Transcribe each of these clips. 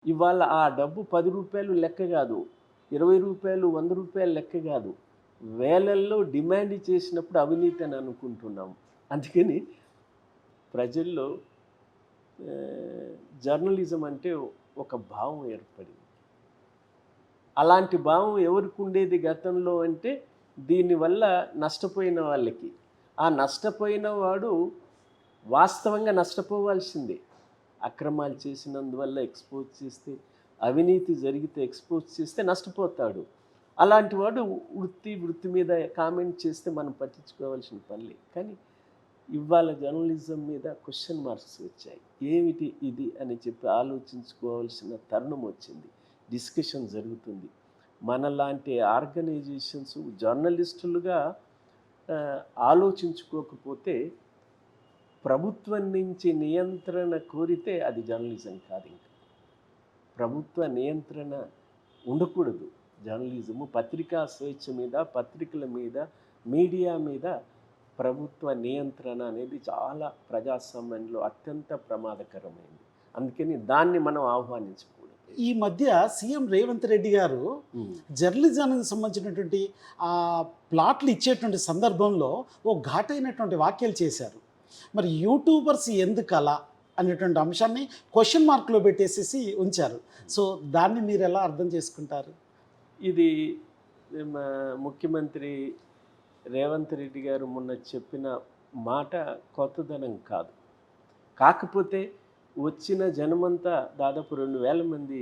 ఇవాళ ఆ డబ్బు రూ. 10 లెక్క గాదు. రూ. 20, రూ. 100 లెక్క గాదు. వేలల్లో డిమాండ్ చేసినప్పుడు అవినీతి అని అనుకుంటున్నాం. అందుకని ప్రజల్లో జర్నలిజం అంటే ఒక భావం ఏర్పడింది. అలాంటి భావం ఎవరికుండేది గతంలో అంటే, దీనివల్ల నష్టపోయిన వాళ్ళకి. ఆ నష్టపోయిన వాడు వాస్తవంగా నష్టపోవాల్సిందే. అక్రమాలు చేసినందువల్ల ఎక్స్‌పోజ్ చేస్తే, అవినీతి జరిగితే ఎక్స్‌పోజ్ చేస్తే నష్టపోతాడు. అలాంటి వాడు వృత్తి మీద కామెంట్ చేస్తే మనం పట్టించుకోవాల్సిన పని లేదు. కానీ ఇవాళ జర్నలిజం మీద క్వెషన్ మార్క్స్ వచ్చాయి. ఏమిటి ఇది అని చెప్పి ఆలోచించుకోవాల్సిన తరుణం వచ్చింది. డిస్కషన్ జరుగుతుంది. మనలాంటి ఆర్గనైజేషన్స్ జర్నలిస్టులుగా ఆలోచించుకోకపోతే ప్రభుత్వం నుంచి నియంత్రణ కోరితే అది జర్నలిజం కాదు ఇంకా. ప్రభుత్వ నియంత్రణ ఉండకూడదు. జర్నలిజము పత్రికా స్వేచ్ఛ మీద, పత్రికల మీద, మీడియా మీద ప్రభుత్వ నియంత్రణ అనేది చాలా ప్రజాస్వామ్యంలో అత్యంత ప్రమాదకరమైంది. అందుకని దాన్ని మనం ఆహ్వానించకూడదు. ఈ మధ్య సీఎం రేవంత్ రెడ్డి గారు జర్నలిజానికి సంబంధించినటువంటి ప్లాట్లు ఇచ్చేటువంటి సందర్భంలో ఓ ఘాటైనటువంటి వ్యాఖ్యలు చేశారు. మరి యూట్యూబర్స్ ఎందుకు అలా అనేటువంటి అంశాన్ని క్వశ్చన్ మార్క్లో పెట్టేసేసి ఉంచారు. సో దాన్ని మీరు ఎలా అర్థం చేసుకుంటారు? ఇది ముఖ్యమంత్రి రేవంత్ రెడ్డి గారు మొన్న చెప్పిన మాట కొత్తదనం కాదు. కాకపోతే వచ్చిన జనమంతా దాదాపు 2,000 మంది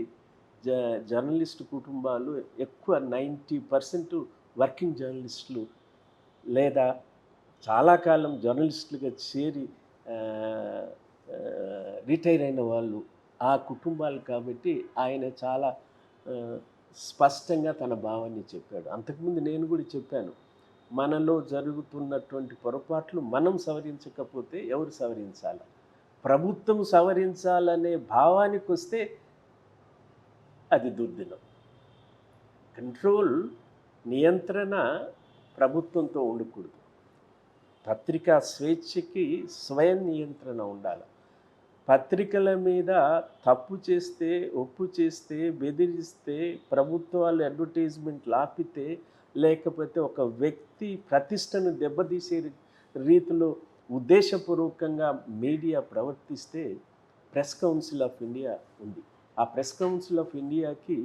జర్నలిస్టు కుటుంబాలు, ఎక్కువ 90% వర్కింగ్ జర్నలిస్టులు లేదా చాలా కాలం జర్నలిస్టులుగా చేరి రిటైర్ అయిన వాళ్ళు ఆ కుటుంబాలు. కాబట్టి ఆయన చాలా స్పష్టంగా తన భావాన్ని చెప్పాడు. అంతకుముందు నేను కూడా చెప్పాను, మనలో జరుగుతున్నటువంటి పొరపాట్లు మనం సవరించకపోతే ఎవరు సవరించాలి? ప్రభుత్వం సవరించాలనే భావానికి వస్తే అది దుర్దినం. కంట్రోల్, నియంత్రణ ప్రభుత్వంతో ఉండకూడదు. పత్రికా స్వేచ్ఛకి స్వయం నియంత్రణ ఉండాలి. పత్రికల మీద తప్పు చేస్తే, ఒప్పు చేస్తే, బెదిరిస్తే, ప్రభుత్వాలు అడ్వర్టైజ్మెంట్లు ఆపితే, లేకపోతే ఒక వ్యక్తి ప్రతిష్టను దెబ్బతీసే రీతిలో ఉద్దేశపూర్వకంగా మీడియా ప్రవర్తిస్తే ప్రెస్ కౌన్సిల్ ఆఫ్ ఇండియా ఉంది. ఆ ప్రెస్ కౌన్సిల్ ఆఫ్ ఇండియాకి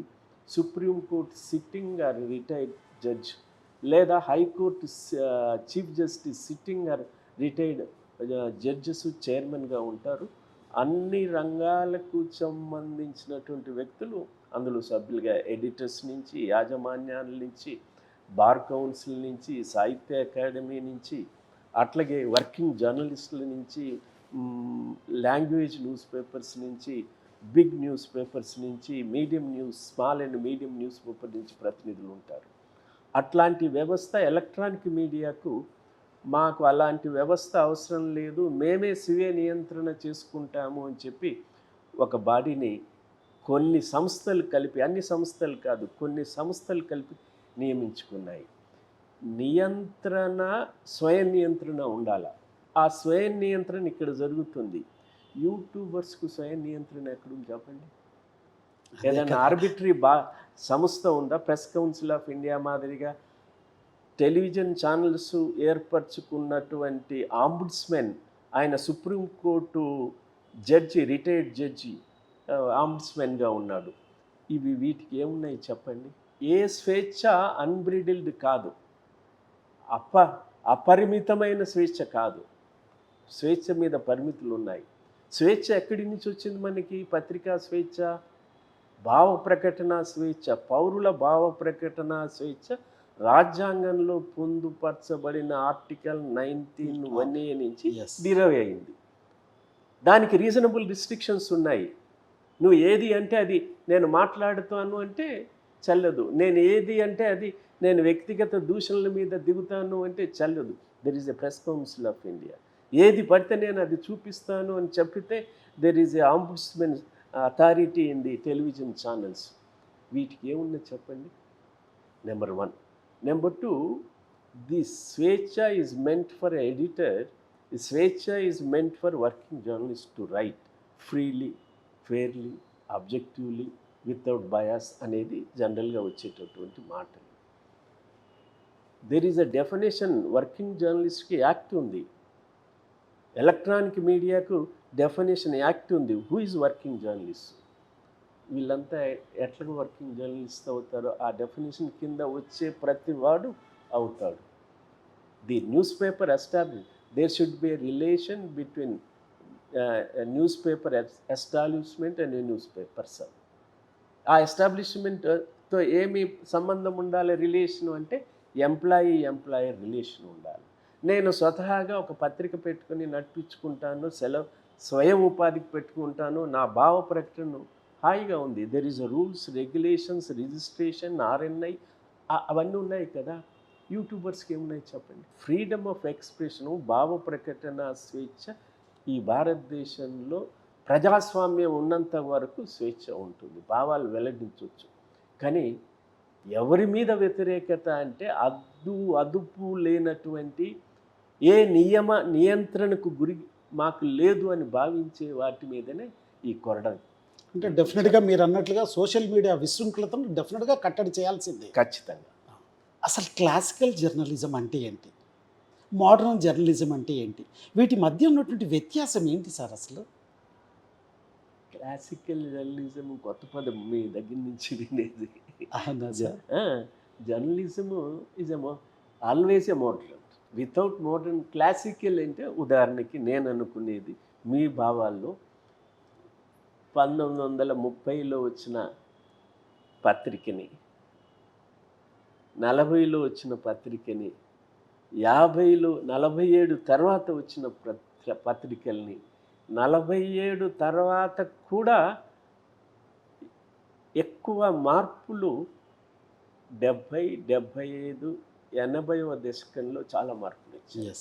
supreme court sitting or retired judge లేదా high court chief justice sitting or retired judges చైర్మన్గా ఉంటారు. అన్ని రంగాలకు సంబంధించినటువంటి వ్యక్తులు అందులో సభ్యులుగా, ఎడిటర్స్ నుంచి, యాజమాన్యాల నుంచి, బార్ కౌన్సిల్ నుంచి, సాహిత్య అకాడమీ నుంచి, అట్లాగే వర్కింగ్ జర్నలిస్టుల నుంచి, లాంగ్వేజ్ న్యూస్ పేపర్స్ నుంచి, బిగ్ న్యూస్ పేపర్స్ నుంచి, medium news, small and medium news paper నుంచి ప్రతినిధులు ఉంటారు. అట్లాంటి వ్యవస్థ ఎలక్ట్రానిక్ మీడియాకు మాకు అలాంటి వ్యవస్థ అవసరం లేదు, మేమే స్వీయ నియంత్రణ చేసుకుంటాము అని చెప్పి ఒక బాడీని కొన్ని సంస్థలు కలిపి, అన్ని సంస్థలు కాదు, కొన్ని సంస్థలు కలిపి నియమించుకున్నాయి. నియంత్రణ, స్వయం నియంత్రణ ఉండాలి. ఆ స్వయం నియంత్రణ ఇక్కడ జరుగుతుంది. యూట్యూబర్స్కు స్వయం నియంత్రణ ఎక్కడుంది చెప్పండి? ఏదైనా ఆర్బిటరీ సంస్థ ఉందా? ప్రెస్ కౌన్సిల్ ఆఫ్ ఇండియా మాదిరిగా టెలివిజన్ ఛానల్స్ ఏర్పరచుకున్నటువంటి ఆంబుడ్స్మెన్, ఆయన సుప్రీంకోర్టు జడ్జి, రిటైర్డ్ జడ్జి ఆంబుడ్స్మెన్గా ఉన్నాడు. వీటికి ఏమున్నాయి చెప్పండి? ఏ స్వేచ్ఛ అన్బ్రిడిల్డ్ కాదు, అపరిమితమైన స్వేచ్ఛ కాదు. స్వేచ్ఛ మీద పరిమితులు ఉన్నాయి. స్వేచ్ఛ ఎక్కడి నుంచి వచ్చింది మనకి? పత్రికా స్వేచ్ఛ, భావ ప్రకటన స్వేచ్ఛ, పౌరుల భావ ప్రకటన స్వేచ్ఛ రాజ్యాంగంలో పొందుపరచబడిన ఆర్టికల్ 19(1)A నుంచి డిరైవ్ అయింది. దానికి రీజనబుల్ రిస్ట్రిక్షన్స్ ఉన్నాయి. నువ్వు ఏది అంటే అది నేను మాట్లాడుతాను అంటే చెల్లదు, నేను ఏది అంటే అది నేను వ్యక్తిగత దూషణల మీద దిగుతాను అంటే చెల్లదు. There is a press council of India. ఏది పడితే నేను అది చూపిస్తాను అని చెప్పితే there is a ombudsman authority in the television channels. వీటికి ఏమున్నది చెప్పండి? నెంబర్ 1. నెంబర్ 2, ది స్వేచ్ఛ is meant for editor, the స్వేచ్ఛ is meant for working journalist to write freely, fairly, objectively without bias అనేది జనరల్గా వచ్చేటటువంటి మాటలు. There is a definition, working జర్నలిస్ట్కి యాక్ట్ ఉంది, ఎలక్ట్రానిక్ మీడియాకు డెఫినేషన్ యాక్ట్ ఉంది. Who is working journalist? వీళ్ళంతా ఎట్లా వర్కింగ్ జర్నలిస్ట్ అవుతారో ఆ డెఫినేషన్ కింద వచ్చే ప్రతి వాడు అవుతాడు. The news paper establish, there should be a relation between news paper establishment and news papers. ఆ ఎస్టాబ్లిష్మెంట్తో ఏమి సంబంధం ఉండాలి రిలేషను అంటే ఎంప్లాయర్ రిలేషన్ ఉండాలి. నేను స్వతహాగా ఒక పత్రిక పెట్టుకొని నడిపించుకుంటాను, స్వయం ఉపాధికి పెట్టుకుంటాను, నా భావ ప్రకటన హాయిగా ఉంది. There is rules, regulations, registration, RNI అవన్నీ ఉన్నాయి కదా. యూట్యూబర్స్కి ఏమున్నాయి చెప్పండి? ఫ్రీడమ్ ఆఫ్ ఎక్స్ప్రెషను, భావ ప్రకటన స్వేచ్ఛ ఈ భారతదేశంలో ప్రజాస్వామ్యం ఉన్నంత వరకు స్వేచ్ఛ ఉంటుంది, భావాలు వెల్లడించవచ్చు. కానీ ఎవరి మీద వ్యతిరేకత అంటే అదుపు లేనటువంటి ఏ నియంత్రణకు గురి మాకు లేదు అని భావించే వాటి మీదనే ఈ కొరడ. అంటే డెఫినెట్గా మీరు అన్నట్లుగా సోషల్ మీడియా విశృంఖలతను డెఫినెట్గా కట్టడి చేయాల్సిందే. ఖచ్చితంగా. అసలు క్లాసికల్ జర్నలిజం అంటే ఏంటి, మోడర్న్ జర్నలిజం అంటే ఏంటి, వీటి మధ్య ఉన్నటువంటి వ్యత్యాసం ఏంటి సార్ అసలు? క్లాసికల్ జర్నలిజం కొత్త పదం మీ దగ్గర నుంచి వినేది. అవునా sir? Journalism is always a modern. Without modern classical అంటే ఉదాహరణకి నేను అనుకునేది మీ భావాల్లో 1930లో వచ్చిన పత్రికని, 40లో వచ్చిన పత్రికని, 50లో 47 తర్వాత వచ్చిన పత్రికల్ని, 47 తర్వాత కూడా ఎక్కువ మార్పులు 70, 75, 80వ దశకంలో చాలా మార్పులు వచ్చాయి.